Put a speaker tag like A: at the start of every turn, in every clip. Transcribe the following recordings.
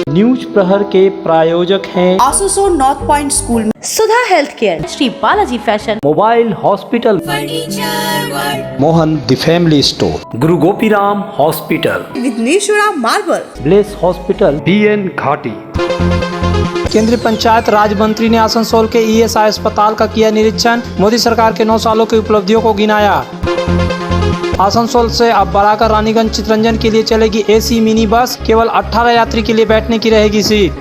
A: News प्रहर के प्रायोजक हैं
B: आसनसोल नॉर्थ पॉइंट स्कूल में
C: Sudha Health Care, Shri Balaji Fashion,
A: Mobile Hospital, Mohan the Family Store, Guru Gopiram Hospital,
B: Vighneshwara Marble,
A: Bless Hospital, BN Ghati. केंद्रीय पंचायत राज मंत्री ने आसनसोल के ESI अस्पताल का किया निरीक्षण। मोदी सरकार के 9 सालों की उपलब्धियों को गिनाया। आसनसोल से अब बढ़ाकर रानीगंज चितरंजन के लिए चलेगी AC मिनी बस, केवल 18 यात्री के लिए बैठने की रहेगी सीट।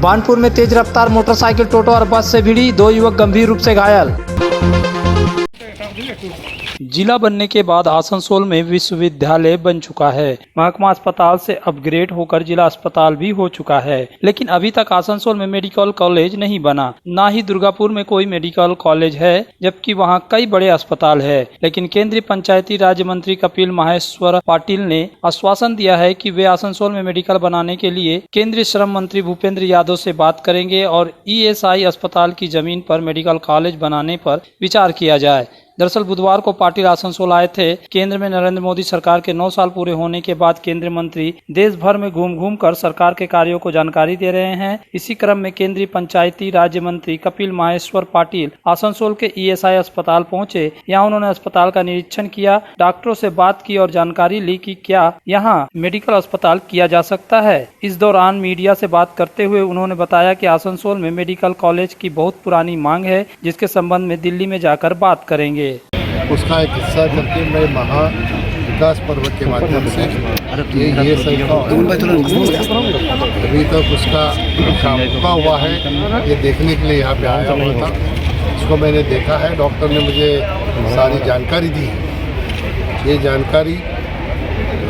A: बानपुर में तेज रफ्तार मोटरसाइकिल, टोटो और बस से भिड़ी, 2 युवक गंभीर रूप से घायल। जिला बनने के बाद आसनसोल में विश्वविद्यालय बन चुका है। महकमा अस्पताल से अपग्रेड होकर जिला अस्पताल भी हो चुका है, लेकिन अभी तक आसनसोल में मेडिकल कॉलेज नहीं बना। ना ही दुर्गापुर में कोई मेडिकल कॉलेज है, जबकि वहां कई बड़े अस्पताल है। लेकिन केंद्रीय पंचायती राज्य मंत्री कपिल माहेश्वर पाटिल ने आश्वासन दिया है कि वे आसनसोल में मेडिकल बनाने के लिए केंद्रीय श्रम मंत्री भूपेंद्र यादव से बात करेंगे और ESI अस्पताल की जमीन पर मेडिकल कॉलेज बनाने पर विचार किया जाए। दरअसल बुधवार को पाटिल आसनसोल आए थे। केंद्र में नरेंद्र मोदी सरकार के 9 साल पूरे होने के बाद केंद्रीय मंत्री देश भर में घूम कर सरकार के कार्यों को जानकारी दे रहे हैं। इसी क्रम में केंद्रीय पंचायती राज्य मंत्री कपिल माहेश्वर पाटिल आसनसोल के ESI अस्पताल पहुंचे। यहाँ उन्होंने अस्पताल का निरीक्षण किया, डॉक्टरों से बात की और जानकारी ली कि क्या यहाँ मेडिकल अस्पताल किया जा सकता है। इस दौरान मीडिया से बात करते हुए उन्होंने बताया कि आसनसोल में मेडिकल कॉलेज की बहुत पुरानी मांग है, जिसके संबंध में दिल्ली में जाकर बात करेंगे।
D: उसका एक हिस्सा करके मैं महा विकास पर्व के माध्यम से ये संख्या अभी तक उसका काम रुका हुआ है, ये देखने के लिए यहाँ पे आया हुआ था। इसको मैंने देखा है, डॉक्टर ने मुझे सारी जानकारी दी है। ये जानकारी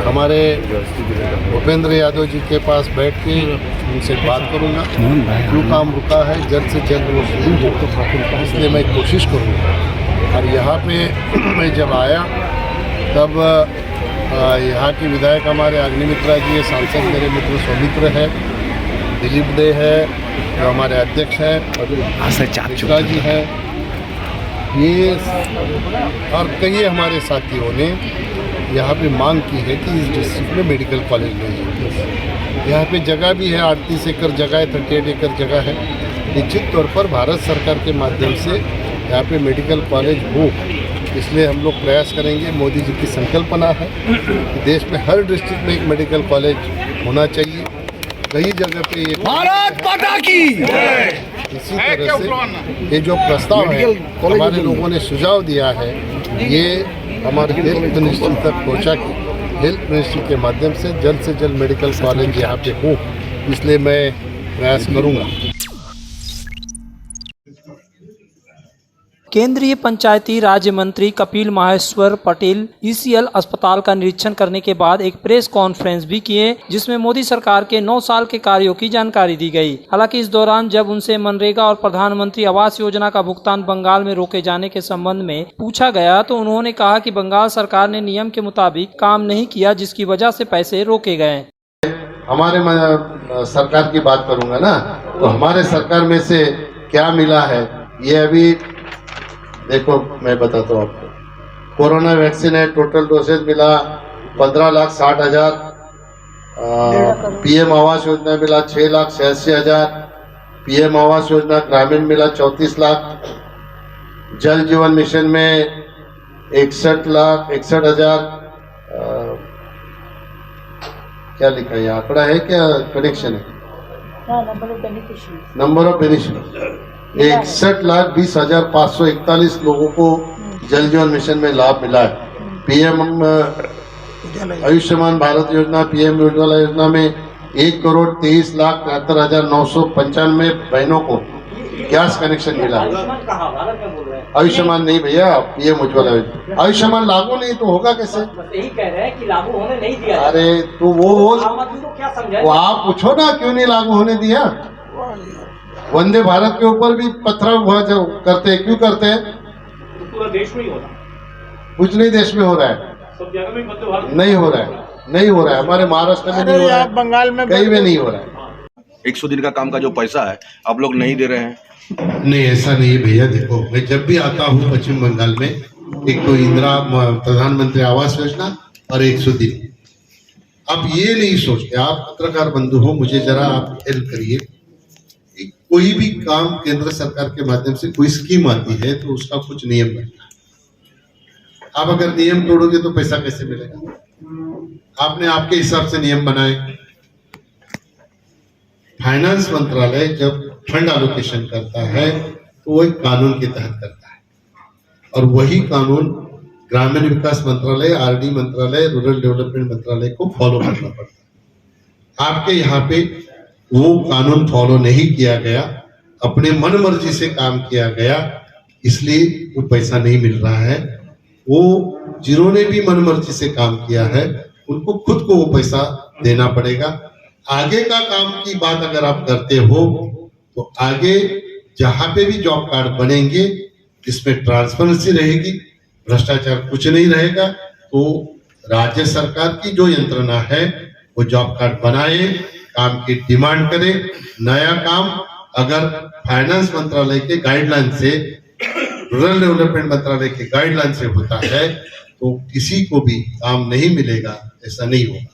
D: हमारे भूपेंद्र यादव जी के पास बैठ के उनसे बात करूँगा, क्यों काम रुका है, जल्द से जल्द वो शुरू हो, इसलिए मैं कोशिश करूँगा। और यहाँ पे मैं जब आया तब यहाँ की विधायक हमारे अग्निमित्रा जी है, सांसद मेरे मित्र सौमित्र है, दिलीप दे है जो हमारे अध्यक्ष हैं, चित्रा जी है, ये और कई हमारे साथियों ने यहाँ पे मांग की है कि इस डिस्ट्रिक्ट में मेडिकल कॉलेज नहीं है। यहाँ पे जगह भी है, 38 एकड़ जगह है, 38 एकड़ जगह है। निश्चित तौर पर भारत सरकार के माध्यम से यहाँ पे मेडिकल कॉलेज हो, इसलिए हम लोग प्रयास करेंगे। मोदी जी की संकल्पना है कि देश में हर डिस्ट्रिक्ट में एक मेडिकल कॉलेज होना चाहिए। कई जगह पे ये भारत माता की इसी तरह से ये जो प्रस्ताव है हमारे लोगों ने सुझाव दिया है, ये हमारे हेल्थ मिनिस्ट्री तक पहुँचा कि हेल्थ मिनिस्ट्री के माध्यम से जल्द मेडिकल कॉलेज यहाँ पे हो, इसलिए मैं प्रयास करूँगा।
A: केंद्रीय पंचायती राज्य मंत्री कपिल माहेश्वर पटेल ECL अस्पताल का निरीक्षण करने के बाद एक प्रेस कॉन्फ्रेंस भी किए, जिसमें मोदी सरकार के 9 साल के कार्यों की जानकारी दी गई। हालांकि इस दौरान जब उनसे मनरेगा और प्रधानमंत्री आवास योजना का भुगतान बंगाल में रोके जाने के संबंध में पूछा गया, तो उन्होंने कहा कि बंगाल सरकार ने नियम के मुताबिक काम नहीं किया, जिसकी वजह से पैसे रोके गए।
D: हमारे सरकार की बात करूंगा ना, तो हमारे सरकार में से क्या मिला है ये अभी देखो मैं बताता हूँ आपको। कोरोना वैक्सीन है, टोटल डोसेज मिला 15,60,000। PM आवास योजना मिला 6,86,000। PM आवास योजना ग्रामीण मिला 34 लाख। जल जीवन मिशन में 61,61,000। क्या लिखा है, आंकड़ा है क्या, कनेक्शन है, नंबर ऑफ बेनिफिशियरी 61,20,541 लोगों को जल जीवन मिशन में लाभ मिला है। PM आयुष्मान भारत योजना, PM उज्ज्वला योजना में 1,23,73,995 बहनों को गैस कनेक्शन मिला है। आयुष्मान नहीं भैया, PM उज्ज्वला योजना। आयुष्मान लागू नहीं तो होगा कैसे? यही कह रहे हैं कि लागू होने नहीं दिया। अरे तो वो आप पूछो ना, क्यों नहीं लागू होने दिया? वंदे भारत के ऊपर भी पथराव करते हैं, क्यों करते हैं? पूरा देश में ही हो रहा है, कुछ नहीं देश में हो रहा है, सब जगह में वंदे भारत नहीं हो रहा है, नहीं हो रहा है। हमारे महाराष्ट्र में नहीं हो रहा है, बंगाल में कहीं में नहीं हो रहा है।
E: 100 दिन का काम का जो पैसा है आप लोग नहीं दे रहे हैं।
D: नहीं, ऐसा नहीं है भैया। देखो, मैं जब भी आता हूँ पश्चिम बंगाल में, एक तो इंदिरा प्रधानमंत्री आवास योजना और 100 दिन। अब ये नहीं सोचते, आप पत्रकार बंधु हो, मुझे जरा आप हेल्प करिए। कोई भी काम केंद्र सरकार के माध्यम से कोई स्कीम आती है तो उसका कुछ नियम बनता है। आप अगर नियम तोड़ोगे तो पैसा कैसे मिलेगा? आपने आपके हिसाब से नियम बनाए। फाइनेंस मंत्रालय जब फंड एलोकेशन करता है तो वो एक कानून के तहत करता है, और वही कानून ग्रामीण विकास मंत्रालय, आरडी मंत्रालय, रूरल डेवलपमेंट मंत्रालय को फॉलो करना पड़ता है। आपके यहाँ पे वो कानून फॉलो नहीं किया गया, अपने मन मर्जी से काम किया गया, इसलिए वो पैसा नहीं मिल रहा है। वो जिन्होंने भी मन मर्जी से काम किया है उनको खुद को वो पैसा देना पड़ेगा। आगे का काम की बात अगर आप करते हो तो आगे जहां पे भी जॉब कार्ड बनेंगे जिसमें ट्रांसपेरेंसी रहेगी, भ्रष्टाचार कुछ नहीं रहेगा, तो राज्य सरकार की जो यंत्रणा है वो जॉब कार्ड बनाए, काम की डिमांड करे। नया काम अगर फाइनेंस मंत्रालय के गाइडलाइन से, रूरल डेवलपमेंट मंत्रालय के गाइडलाइन से होता है तो किसी को भी काम नहीं मिलेगा, ऐसा नहीं होगा।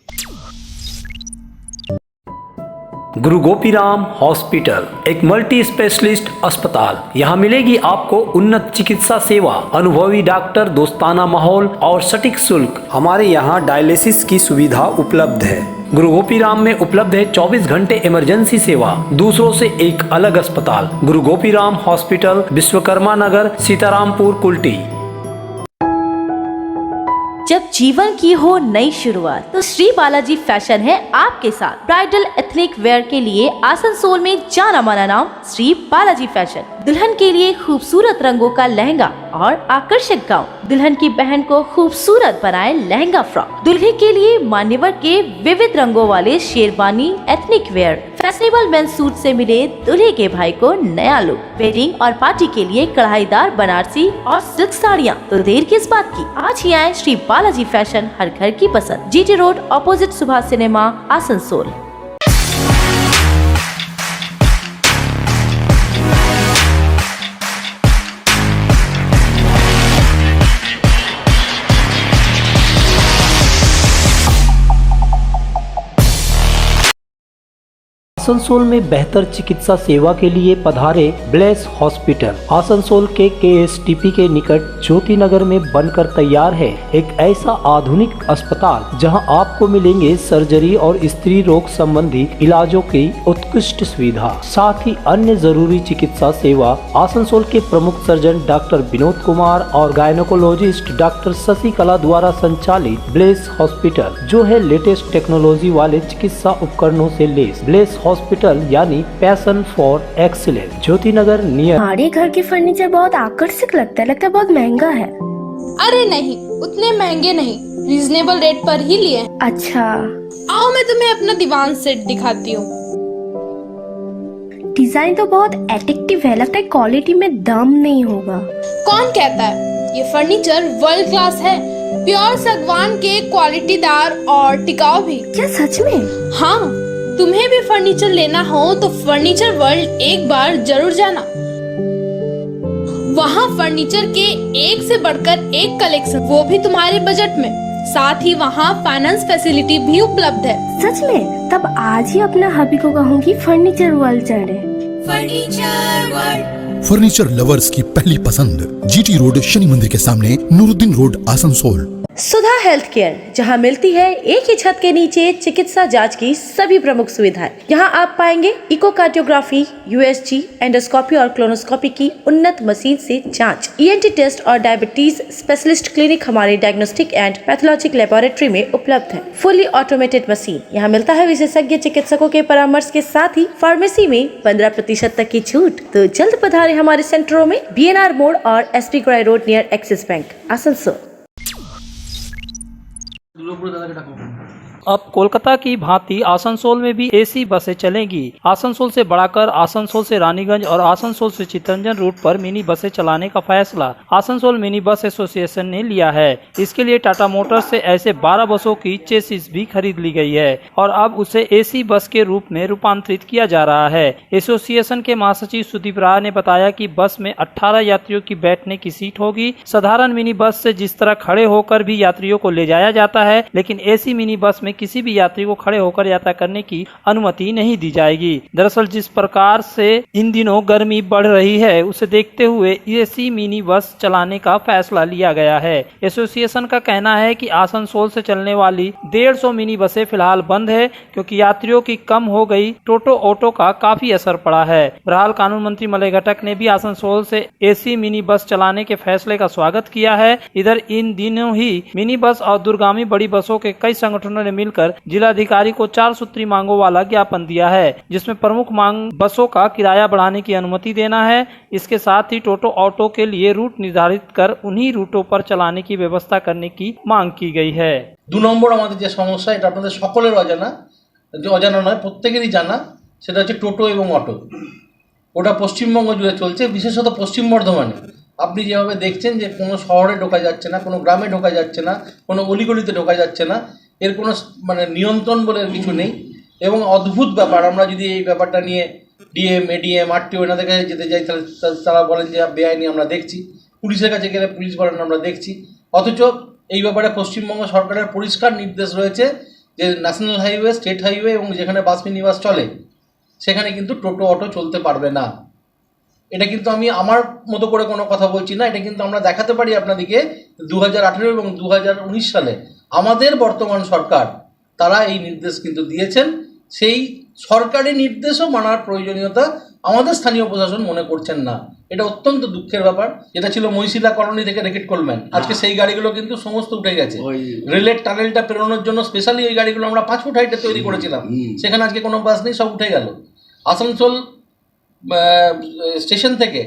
F: गुरु गोपीराम हॉस्पिटल एक मल्टी स्पेशलिस्ट अस्पताल। यहाँ मिलेगी आपको उन्नत चिकित्सा सेवा, अनुभवी डॉक्टर, दोस्ताना माहौल और सटीक शुल्क। हमारे यहाँ डायलिसिस की सुविधा उपलब्ध है। गुरु गोपीराम में उपलब्ध है 24 घंटे इमरजेंसी सेवा, दूसरों से एक अलग अस्पताल। गुरु गोपीराम हॉस्पिटल, विश्वकर्मा नगर, सीतारामपुर, कुल्टी।
C: जब जीवन की हो नई शुरुआत तो श्री बालाजी फैशन है आपके साथ। ब्राइडल एथनिक वेयर के लिए आसनसोल में जाना माना नाम श्री बालाजी फैशन। दुल्हन के लिए खूबसूरत रंगों का लहंगा और आकर्षक गाउन, दुल्हन की बहन को खूबसूरत बनाए लहंगा फ्रॉक, दुल्हे के लिए मान्यवर के विविध रंगों वाले sherwani ethnic wear, fashionable men's suit से मिले दुल्हे के भाई को नया लुक, वेडिंग और पार्टी के लिए कढ़ाईदार बनारसी और सिल्क साड़ियाँ। तो देर किस बात की, आज ही आए श्री बालाजी फैशन, हर घर की पसंद, GT road opposite Subhash cinema, Asansol.
F: Asansol में बेहतर चिकित्सा सेवा के लिए पधारे ब्लेस हॉस्पिटल। आसनसोल के KSTP के निकट ज्योति नगर में बनकर तैयार है एक ऐसा आधुनिक अस्पताल जहां आपको मिलेंगे सर्जरी और स्त्री रोग संबंधी इलाजों की उत्कृष्ट सुविधा, साथ ही अन्य जरूरी चिकित्सा सेवा। आसनसोल के प्रमुख सर्जन डॉक्टर विनोद कुमार और गायनोकोलॉजिस्ट डॉक्टर शशिकला द्वारा संचालित ब्लेस हॉस्पिटल, जो है लेटेस्ट टेक्नोलॉजी वाले चिकित्सा उपकरणों से लेस। ब्लेस हॉस्पिटल यानी passion for excellence, Jyoti Nagar near.
G: हमारे घर के फर्नीचर बहुत आकर्षक लगता है बहुत महंगा है।
H: अरे नहीं, उतने महंगे नहीं, रीजनेबल रेट पर ही लिए।
G: अच्छा,
H: आओ मैं तुम्हें अपना दीवान सेट दिखाती हूँ।
G: डिजाइन तो बहुत एट्रैक्टिव है, लगता है क्वालिटी में दम नहीं होगा।
H: कौन कहता है? ये फर्नीचर वर्ल्ड क्लास है, प्योर सागवान के, क्वालिटीदार और टिकाऊ भी।
G: क्या सच में?
H: हाँ, तुम्हें भी फर्नीचर लेना हो तो फर्नीचर वर्ल्ड एक बार जरूर जाना। वहाँ फर्नीचर के एक से बढ़कर एक कलेक्शन, वो भी तुम्हारे बजट में। साथ ही वहाँ फाइनेंस फैसिलिटी भी उपलब्ध है।
G: सच में? तब आज ही अपना हबी को कहूँगी फर्नीचर वर्ल्ड चढ़े।
I: फर्नीचर लवर्स की पहली पसंद, GT रोड शनि मंदिर के सामने, नूरुद्दीन रोड, आसनसोल।
C: सुधा हेल्थ केयर, जहां मिलती है एक ही छत के नीचे चिकित्सा जांच की सभी प्रमुख सुविधाएं। यहां आप पाएंगे इकोकार्डियोग्राफी, USG, एंडोस्कोपी और क्लोनोस्कोपी की उन्नत मशीन से जांच, ENT टेस्ट और डायबिटीज स्पेशलिस्ट क्लिनिक हमारे डायग्नोस्टिक एंड पैथोलॉजिक लेबोरेटरी में उपलब्ध है। फुली ऑटोमेटेड मशीन, यहाँ मिलता है विशेषज्ञ चिकित्सकों के परामर्श के साथ ही फार्मेसी में 15% तक की छूट। तो जल्द पधारे हमारे सेंटरों में, BNR मोड़ और SP ग्राई road near Axis Bank, Asansol.
A: अब कोलकाता की भांति आसनसोल में भी AC बसें चलेंगी। आसनसोल से बढ़ाकर आसनसोल से रानीगंज और आसनसोल से चितरंजन रूट पर मिनी बसें चलाने का फैसला आसनसोल मिनी बस एसोसिएशन ने लिया है। इसके लिए टाटा मोटर्स से ऐसे 12 बसों की चेसिस भी खरीद ली गई है और अब उसे AC बस के रूप में रूपांतरित किया जा रहा है। एसोसिएशन के महासचिव सुदीप राय ने बताया कि बस में 18 यात्रियों की बैठने की सीट होगी। साधारण मिनी बस से जिस तरह खड़े होकर भी यात्रियों को ले जाया जाता है, लेकिन एसी मिनी बस में किसी भी यात्री को खड़े होकर यात्रा करने की अनुमति नहीं दी जाएगी। दरअसल जिस प्रकार से इन दिनों गर्मी बढ़ रही है, उसे देखते हुए एसी मिनी बस चलाने का फैसला लिया गया है। एसोसिएशन का कहना है कि आसनसोल से चलने वाली 150 मिनी बसें फिलहाल बंद है, क्योंकि यात्रियों की कम हो गई टोटो ऑटो का काफी असर पड़ा है। बहरहाल कानून मंत्री मलय घटक ने भी आसनसोल से एसी मिनी बस चलाने के फैसले का स्वागत किया है। इधर इन दिनों ही मिनी बस और दूरगामी बड़ी बसों के कई संगठनों ने मिलकर जिलाधिकारी को 4 सूत्री मांगों वाला ज्ञापन दिया है, जिसमें प्रमुख मांग बसों का किराया बढ़ाने की अनुमति देना है। इसके साथ ही टोटो ऑटो के लिए रूट निर्धारित कर उन्हीं रूटों पर चलाने की व्यवस्था करने की मांग की गई है।
J: 2 নম্বর আমাদের যে সমস্যা, এটা আপনাদের সকলের অজানা, যে অজানা নয় প্রত্যেকেরই জানা, সেটা হচ্ছে টোটো এবং অটো। ওটা পশ্চিমবঙ্গ জুড়ে চলছে, বিশেষত পশ্চিম বর্ধমানে। আপনি যেভাবে দেখছেন যে কোনো শহরে ঢোকা যাচ্ছে না, কোনো গ্রামে ঢোকা যাচ্ছে না, কোনো অলিগলিতে ঢোকা যাচ্ছে না, এর কোনো মানে নিয়ন্ত্রণ বলে কিছু নেই। এবং অদ্ভুত ব্যাপার, আমরা যদি এই ব্যাপারটা নিয়ে ডিএম, এডিএম, আরটিও এনাদের কাছে যেতে যাই, তাহলে তারা বলেন যে বেআইনি আমরা দেখছি। পুলিশের কাছে গেলে পুলিশ বলেন আমরা দেখছি। অথচ এই ব্যাপারে পশ্চিমবঙ্গ সরকারের পরিষ্কার নির্দেশ রয়েছে যে ন্যাশনাল হাইওয়ে, স্টেট হাইওয়ে এবং যেখানে বাস মিনি বাস চলে সেখানে কিন্তু টোটো অটো চলতে পারবে না। এটা কিন্তু আমি আমার মতো করে কোনো কথা বলছি না, এটা কিন্তু আমরা দেখাতে পারি আপনাদেরকে 2018 এবং 2019 সালে আমাদের বর্তমান সরকার তারা এই নির্দেশ কিন্তু দিয়েছেন। সেই সরকারি নির্দেশও মানার প্রয়োজনীয়তা আমাদের স্থানীয় প্রশাসন মনে করছেন না। এটা অত্যন্ত দুঃখের ব্যাপার। যেটা ছিল মহিশিলা কলোনি থেকে রেকেট কোলম্যান, আজকে সেই গাড়িগুলো কিন্তু সমস্ত উঠে গেছে। রেলের টানেলটা পেরোনোর জন্য স্পেশালি ওই গাড়িগুলো আমরা 5 ফুট হাইটে তৈরি করেছিলাম, সেখানে আজকে কোনো বাস নেই, সব উঠে গেল। আসানসোল স্টেশন থেকে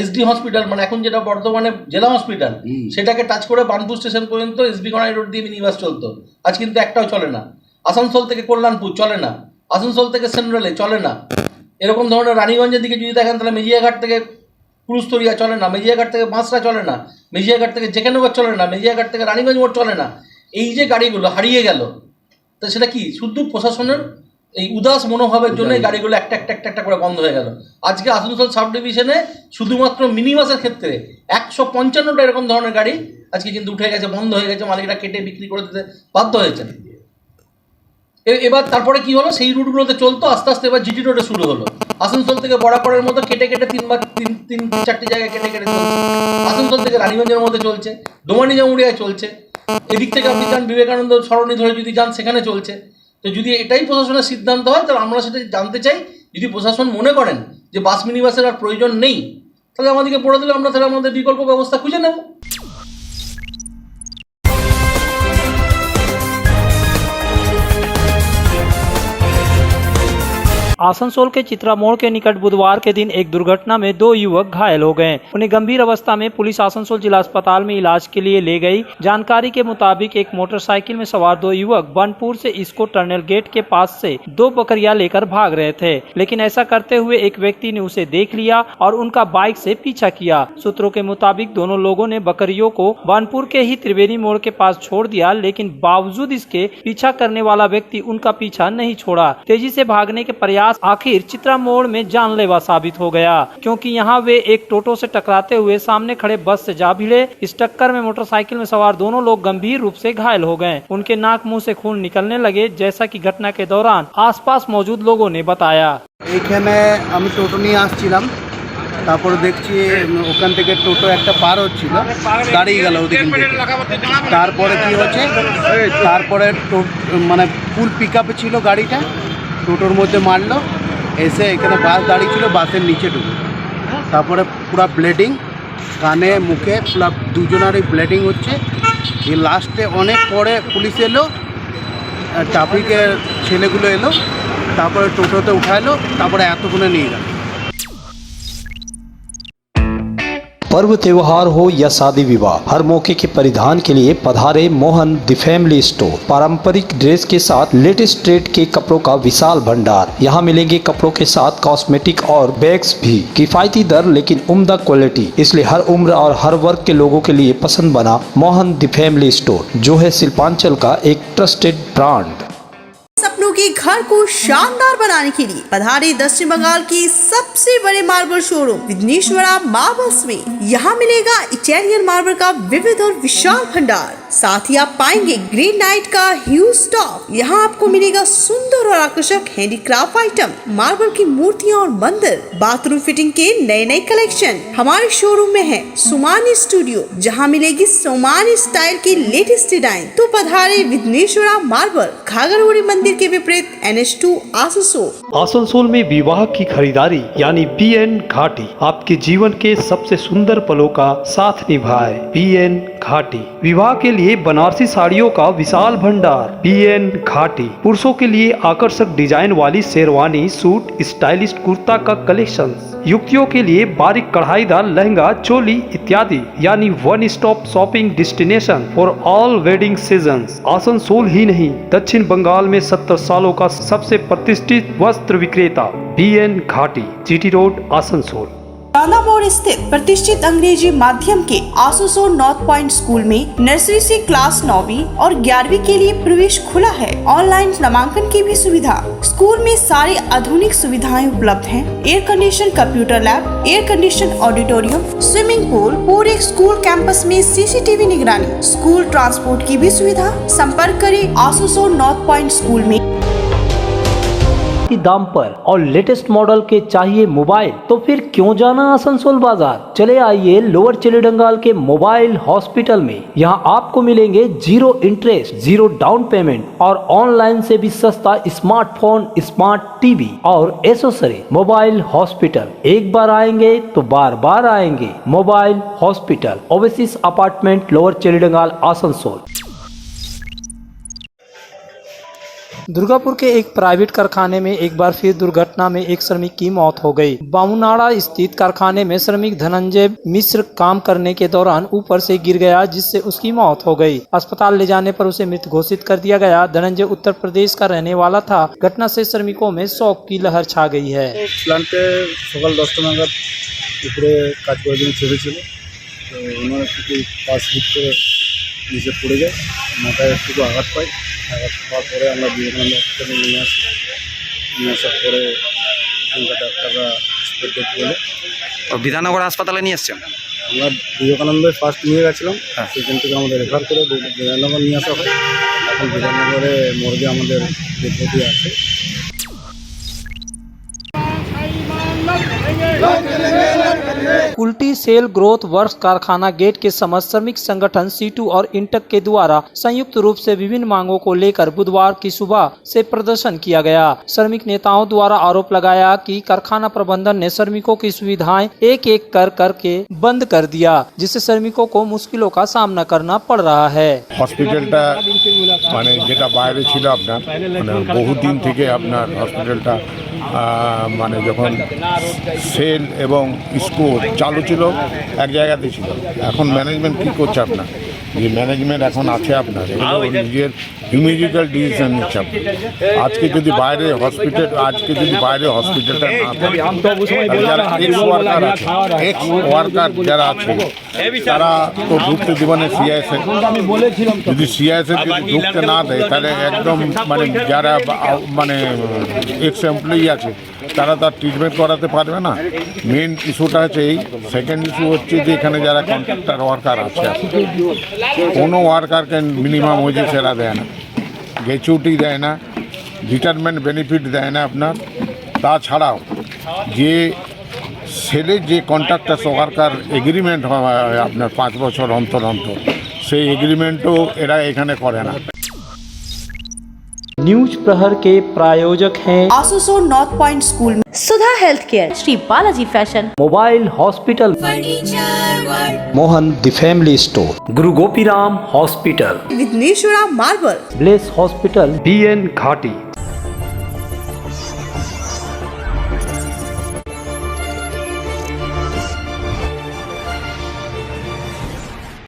J: এসডি হসপিটাল, মানে এখন যেটা বর্তমানে জেলা হসপিটাল, সেটাকে টাচ করে বার্নপুর স্টেশন পর্যন্ত এসবি গড়াই রোড দিয়ে মিনি বাস চলতো, আজ কিন্তু একটাও চলে না। আসানসোল থেকে কল্যাণপুর চলে না, আসানসোল থেকে সেন্ট্রালে চলে না। এরকম ধরনের রানীগঞ্জের দিকে যদি দেখেন তাহলে মেজিয়াঘাট থেকে পুরুস্তরিয়া চলে না, মেজিয়াঘাট থেকে বাঁশরা চলে না, মেজিয়াঘাট থেকে জেকেনগর চলে না, মেজিয়াঘাট থেকে রানীগঞ্জ মোড় চলে না। এই যে গাড়িগুলো হারিয়ে গেল, তো সেটা কি শুধু প্রশাসনের এই উদাস মনোভাবের জন্য এই গাড়িগুলো একটা করে বন্ধ হয়ে গেল। আজকে আসানসোল সাব ডিভিশনে শুধুমাত্র মিনি বাসের ক্ষেত্রে 155টা এরকম ধরনের গাড়ি আজকে কিন্তু উঠে গেছে, বন্ধ হয়ে গেছে, মালিকরা কেটে বিক্রি করে দিতে বাধ্য হয়েছেন। এবার তারপরে কি হলো, সেই রুটগুলোতে চলতো, আস্তে আস্তে এবার জিটি রোডে শুরু হলো। আসানসোল থেকে বরাকরের মতো কেটে 3-4টি জায়গায় কেটে চলছে। আসানসোল থেকে রানীগঞ্জের মধ্যে চলছে, দোমানি জামুড়িয়ায় চলছে, এদিক থেকে আপনি যান বিবেকানন্দ সরণি ধরে যদি যান সেখানে চলছে। তো যদি এটাই প্রশাসনের সিদ্ধান্ত হয়, তাহলে আমরা সেটা জানতে চাই। যদি প্রশাসন মনে করেন যে বাস মিনি বাসের আর প্রয়োজন নেই, তাহলে আমাদেরকে বলে দিলে আমরা তাহলে আমাদের বিকল্প ব্যবস্থা খুঁজে নেব।
A: आसनसोल के चित्रा मोड़ के निकट बुधवार के दिन एक दुर्घटना में 2 युवक घायल हो गए। उन्हें गंभीर अवस्था में पुलिस आसनसोल जिला अस्पताल में इलाज के लिए ले गई। जानकारी के मुताबिक एक मोटरसाइकिल में सवार 2 युवक बनपुर से इसको टर्नल गेट के पास से 2 बकरियां लेकर भाग रहे थे, लेकिन ऐसा करते हुए एक व्यक्ति ने उसे देख लिया और उनका बाइक से पीछा किया। सूत्रों के मुताबिक दोनों लोगों ने बकरियों को बनपुर के ही त्रिवेणी मोड़ के पास छोड़ दिया, लेकिन बावजूद इसके पीछा करने वाला व्यक्ति उनका पीछा नहीं छोड़ा। तेजी से भागने के प्रयास आखिर चित्रा मोड़ में जानलेवा साबित हो गया, क्योंकि यहाँ वे एक टोटो से टकराते हुए सामने खड़े बस से जा भिड़े। इस टक्कर में मोटरसाइकिल में सवार दोनों लोग गंभीर रूप से घायल हो गए। उनके नाक मुंह से खून निकलने लगे, जैसा कि घटना के दौरान आसपास मौजूद लोगों ने बताया।
K: এখানে আমি টোটো নিয়ে আসছিলাম, তারপরে দেখছি ওখান থেকে টোটো একটা পার হচ্ছিল, দাঁড়িয়ে গেল ওদিকে। তারপরে কি হচ্ছে, তারপরে মানে ফুল পিক আপে ছিল গাড়িটা, টোটোর মধ্যে মারলো, এসে এখানে বাস দাঁড়িয়ে ছিল, বাসের নিচে ঢুকলো। তারপরে পুরো ব্লিডিং, কানে মুখে পুরো দুজনেরই ব্লিডিং হচ্ছে। এই লাস্টে অনেক পরে পুলিশ এলো, ট্রাফিকের ছেলেগুলো এলো, তারপরে টোটোতে উঠাইলো, তারপরে এতক্ষণে নিয়ে গেল।
F: पर्व त्योहार हो या शादी विवाह, हर मौके के परिधान के लिए पधारे मोहन द फैमिली स्टोर। पारंपरिक ड्रेस के साथ लेटेस्ट ट्रेड के कपड़ों का विशाल भंडार। यहाँ मिलेंगे कपड़ों के साथ कॉस्मेटिक और बैग्स भी। किफायती दर लेकिन उम्दा क्वालिटी, इसलिए हर उम्र और हर वर्ग के लोगों के लिए पसंद बना मोहन द फैमिली स्टोर, जो है शिल्पांचल का एक ट्रस्टेड ब्रांड।
B: सपनों के घर को शानदार बनाने के लिए पधारे दक्षिण बंगाल की सबसे बड़े मार्बल शोरूम विघ्नेश्वरा मार्बल्स में। यहाँ मिलेगा इटालियन मार्बल का विविध और विशाल भंडार, साथ ही आप पाएंगे ग्रीन नाइट का ह्यूज स्टॉक। यहाँ आपको मिलेगा सुंदर और आकर्षक हैंडीक्राफ्ट आइटम, मार्बल की मूर्तियाँ और मंदिर, बाथरूम फिटिंग के नए नए कलेक्शन। हमारे शोरूम में है सोमानी स्टूडियो, जहाँ मिलेगी सोमानी स्टाइल की लेटेस्ट डिजाइन। तो पधारे विघ्नेश्वरा मार्बल, घाघरगुड़ी मंदिर के विपरीत NH2 आसनसोल।
F: आसनसोल में विवाह की खरीदारी यानी BN घाटी आपके जीवन के सबसे सुंदर पलों का साथ निभाए। BN घाटी विवाह के लिए बनारसी साड़ियों का विशाल भंडार। BN घाटी पुरुषों के लिए आकर्षक डिजाइन वाली शेरवानी, सूट, स्टाइलिश कुर्ता का कलेक्शन, युवतियों के लिए बारीक कढ़ाईदार लहंगा, चोली इत्यादि, यानी one stop shopping destination for all wedding seasons. Asansol ही नहीं, दक्षिण बंगाल में 70 सालों का सबसे प्रतिष्ठित वस्त्र विक्रेता BN घाटी, GT रोड, आसनसोल।
B: चांदा मोड़ स्थित प्रतिष्ठित अंग्रेजी माध्यम के आसनसोल नॉर्थ पॉइंट स्कूल में नर्सरी से क्लास 9वीं और 11वीं के लिए प्रवेश खुला है। ऑनलाइन नामांकन की भी सुविधा। स्कूल में सारी आधुनिक सुविधाएं उपलब्ध हैं। Air condition computer lab, air condition auditorium, swimming pool, पूरे स्कूल कैंपस में CCTV निगरानी, स्कूल ट्रांसपोर्ट की भी सुविधा। संपर्क करें आसनसोल नॉर्थ पॉइंट स्कूल में।
F: की दाम पर और लेटेस्ट मॉडल के चाहिए मोबाइल, तो फिर क्यों जाना आसनसोल बाजार। चले आइए लोअर चिलीडंगाल के मोबाइल हॉस्पिटल में। यहाँ आपको मिलेंगे 0 इंटरेस्ट, 0 डाउन पेमेंट और ऑनलाइन से भी सस्ता स्मार्टफोन, स्मार्ट TV और एसेसरी। मोबाइल हॉस्पिटल, एक बार आएंगे तो बार बार आएंगे। Mobile Hospital, Oasis Apartment, Lower Chelidanga, Asansol.
A: Durgapur के एक प्राइवेट कारखाने में एक बार फिर दुर्घटना में एक श्रमिक की मौत हो गई। बामुनाड़ा स्थित कारखाने में श्रमिक धनंजय मिश्र काम करने के दौरान ऊपर से गिर गया, जिससे उसकी मौत हो गई। अस्पताल ले जाने पर उसे मृत घोषित कर दिया गया। धनंजय उत्तर प्रदेश का रहने वाला था। घटना से श्रमिकों में शोक की लहर छा गई है।
K: প্ল্যান্টে সকাল 10টা নাগাদ উপরে কাজ করার জন্য ছেড়েছিল, তো ওনার একটু পাশ হিট করে নিচে পড়ে যায়, মাথায় একটু আঘাত পায়। আঘাত পাওয়ার পরে আমরা বিবেকানন্দ হসপিটালে নিয়ে আসি। নিয়ে আসার পরে এখানকার ডাক্তাররা স্পট ডেট বলে
E: বিধাননগর হাসপাতালে নিয়ে এসছেন।
K: আমরা বিবেকানন্দে ফার্স্ট নিয়ে গেছিলাম, সেখান থেকে আমাদের রেফার করে বিধাননগর নিয়ে আসা হয়। এখন বিধাননগরে মর্গে আমাদের ডেড বডি আছে।
A: उल्टी सेल ग्रोथ वर्क्स कारखाना गेट के समस्त श्रमिक संगठन C2 और इंटक के द्वारा संयुक्त रूप से विभिन्न मांगों को लेकर बुधवार की सुबह से प्रदर्शन किया गया। श्रमिक नेताओं द्वारा आरोप लगाया कि कारखाना प्रबंधन ने श्रमिकों की सुविधाएं एक एक करके बंद कर दिया, जिससे श्रमिकों को मुश्किलों का सामना करना पड़ रहा है।
D: হসপিটালটা মানে যেটা বাইরে ছিল আপনার মানে বহুদিন থেকে আপনার হসপিটালটা মানে যখন সেল এবং স্কোর চালু ছিল এক জায়গাতে ছিল। এখন ম্যানেজমেন্ট কী করছে আপনার, যে ম্যানেজমেন্ট এখন আছে আপনার এগুলো নিজের ইমিডিয়েট ডিসিশন নিচ্ছে। আজকে যদি বাইরে হসপিটালটা না থাকে, যারা এক্স ওয়ার্কার যারা আছে তারা তো ঢুকতে দেবে না CISF। যদি CISF যদি ঢুকতে না দেয় তাহলে একদম মানে যারা মানে এক্স এমপ্লয়ি আছে তারা তার ট্রিটমেন্ট করাতে পারবে না। মেন ইস্যুটা হচ্ছে এই। সেকেন্ড ইস্যু হচ্ছে যে এখানে যারা কন্ট্রাক্টর ওয়ার্কার আছে, কোনো ওয়ার্কারকে মিনিমাম ওয়েজেস এরা দেয় না, গ্র্যাচুইটি দেয় না, রিটায়ারমেন্ট বেনিফিট দেয় না আপনার। তাছাড়াও যে সেলের যে কন্ট্রাক্টর ওয়ার্কার এগ্রিমেন্ট হয় আপনার 5 বছর অন্তর অন্তর, সেই এগ্রিমেন্টও এরা এখানে করে না।
F: न्यूज प्रहर के प्रायोजक हैं
B: आसनसोल नॉर्थ पॉइंट स्कूल में
C: Sudha Health Care, Shri Balaji Fashion,
F: Mobile Hospital, Mohan the Family Store, Guru Gopiram Hospital,
B: Vighneshwara Marble,
F: Bless Hospital, BN घाटी,